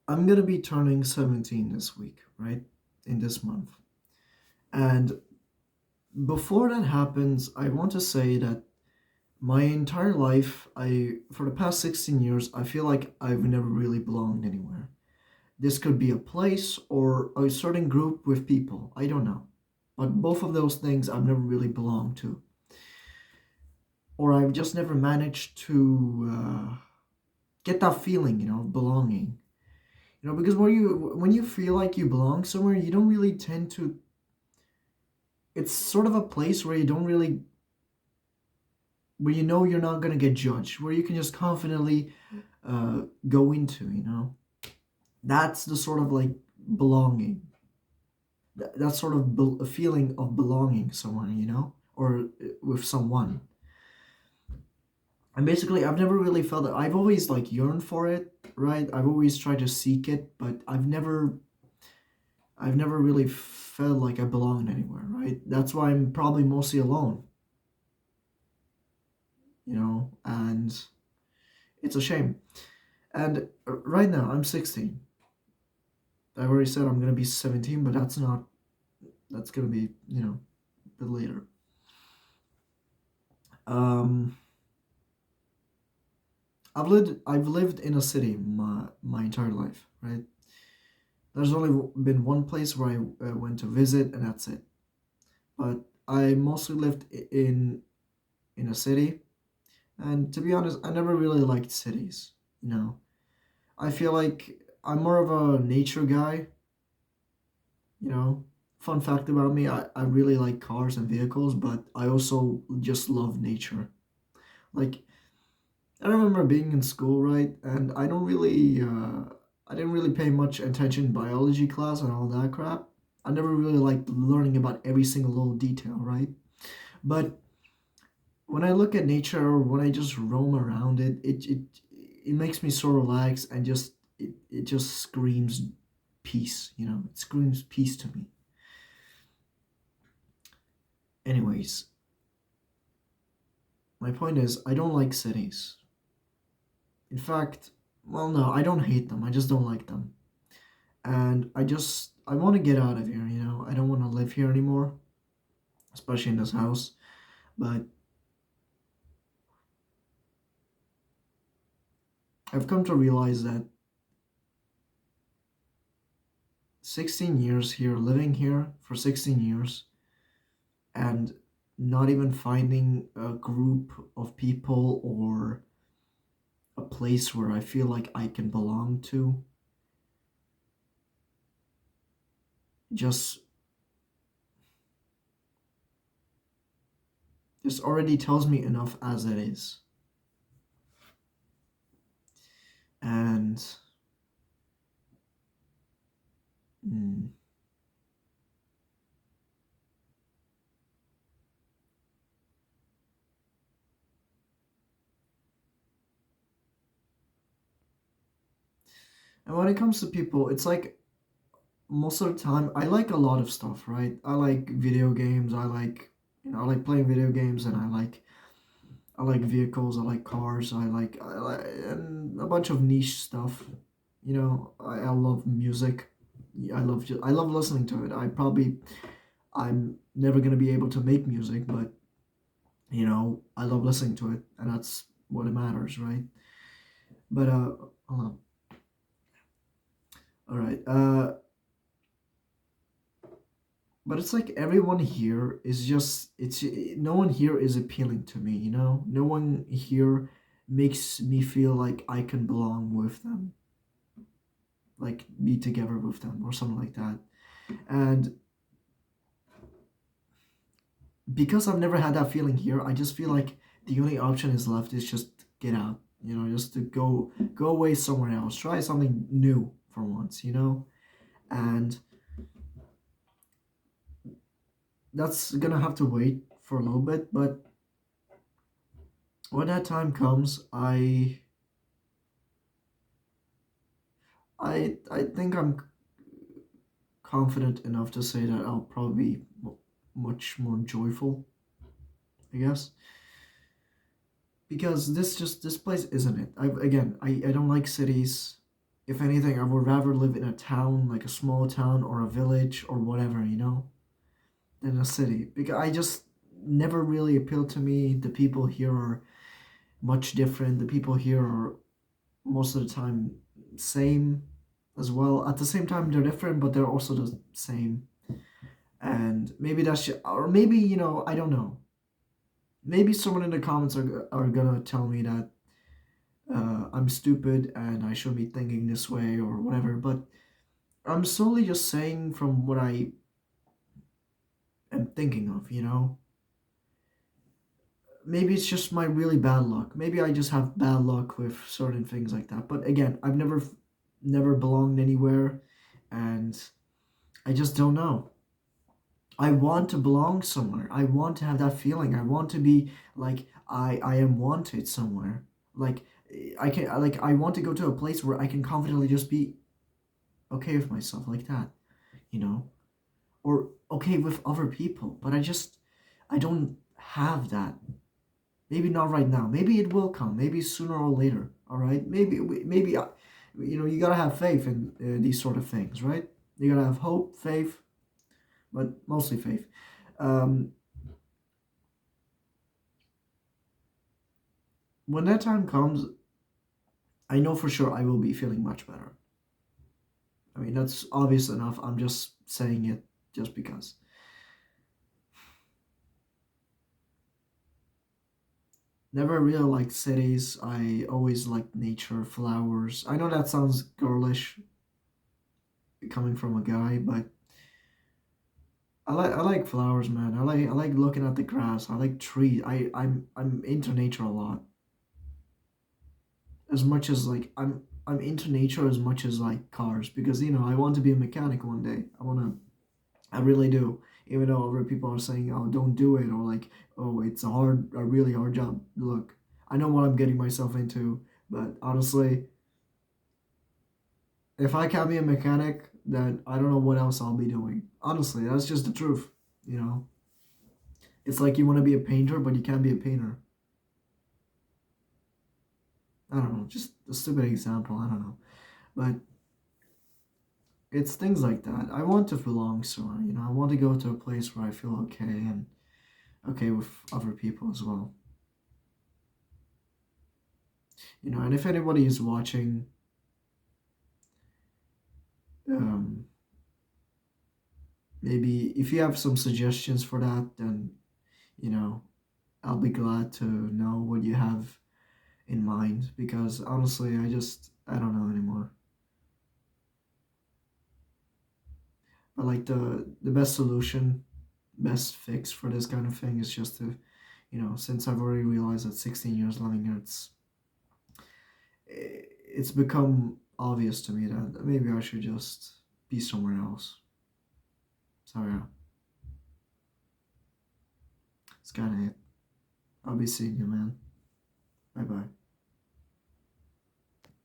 I'm gonna be turning 17 this week, right? In this month. And before that happens, I want to say that my entire life, for the past 16 years, I feel like I've never really belonged anywhere. This could be a place or a certain group with people. I don't know. But both of those things I've never really belonged to. Or I've just never managed to get that feeling, of belonging. Because when you feel like you belong somewhere, you don't really tend to. It's sort of a place where you don't really, where you know you're not gonna get judged, where you can just confidently go into. That's the sort of like belonging. That sort of a feeling of belonging somewhere, or with someone. And basically, I've never really felt that. I've always like yearned for it, right? I've always tried to seek it, but I've never really felt like I belonged anywhere, right? That's why I'm probably mostly alone, and it's a shame. And right now, I'm 16. I've already said I'm gonna be 17, but that's gonna be, a bit later. Um, I've lived in a city my entire life, right? There's only been one place where I went to visit, and that's it. But I mostly lived in a city, and to be honest, I never really liked cities. I feel like I'm more of a nature guy. You know, Fun fact about me, I really like cars and vehicles, but I also just love nature. Like, I remember being in school, right? And I didn't really pay much attention in biology class and all that crap. I never really liked learning about every single little detail, right? But when I look at nature or when I just roam around it makes me so relaxed and it just screams peace, It screams peace to me. Anyways, my point is I don't like cities. In fact, well, no, I don't hate them. I just don't like them. And I want to get out of here, I don't want to live here anymore, especially in this house. But I've come to realize that 16 years here, living here for 16 years, and not even finding a group of people or a place where I feel like I can belong to just just already tells me enough as it is. And mm, and when it comes to people, it's like most of the time I like a lot of stuff, right? I like video games. I like playing video games, and I like vehicles. I like cars. I like and a bunch of niche stuff. I love music. I love listening to it. I'm never gonna be able to make music, but I love listening to it, and that's what it matters, right? But hold on. All right. But it's like everyone here is just it's no one here is appealing to me. No one here makes me feel like I can belong with them, like be together with them or something like that. And because I've never had that feeling here, I just feel like the only option is left is just get out. Just to go away somewhere else, try something new for once. And that's gonna have to wait for a little bit, but when that time comes, I think I'm confident enough to say that I'll probably be much more joyful, I guess, because this place isn't it. I don't like cities. If anything, I would rather live in a town, like a small town or a village or whatever, than a city. Because I just never really appealed to me. The people here are much different. The people here are most of the time same as well. At the same time, they're different, but they're also the same. And maybe that's or maybe I don't know. Maybe someone in the comments are gonna tell me that I'm stupid and I shouldn't be thinking this way or whatever. But I'm solely just saying from what I am thinking of. Maybe it's just my really bad luck. Maybe I just have bad luck with certain things like that. But again, I've never belonged anywhere, and I just don't know. I want to belong somewhere. I want to have that feeling. I want to be like I am wanted somewhere. Like I want to go to a place where I can confidently just be okay with myself like that, you know, or okay with other people. But I don't have that. Maybe not right now. Maybe it will come. Maybe sooner or later. All right. Maybe you gotta have faith in these sort of things, right? You gotta have hope, faith, but mostly faith. Um, when that time comes, I know for sure I will be feeling much better. I mean, that's obvious enough. I'm just saying it just because. Never really liked cities. I always liked nature, flowers. I know that sounds girlish coming from a guy, but I like flowers, man. I like looking at the grass. I like trees. I'm into nature a lot. As much as like I'm into nature as much as like cars because I want to be a mechanic one day. I really do. Even though other people are saying, "Oh, don't do it," or like, "Oh, it's a really hard job." Look, I know what I'm getting myself into, but honestly, if I can't be a mechanic, then I don't know what else I'll be doing. Honestly, that's just the truth. You know, it's like you want to be a painter, but you can't be a painter. I don't know, just a stupid example. I don't know, but it's things like that. I want to belong somewhere. I want to go to a place where I feel okay and okay with other people as well. And if anybody is watching, um, maybe if you have some suggestions for that, then you know I'll be glad to know what you have in mind because honestly, I don't know anymore. But like the best solution, best fix for this kind of thing is just to, since I've already realized that 16 years living here, it's become obvious to me that maybe I should just be somewhere else. So yeah, it's kind of it. I'll be seeing you, man. Bye bye.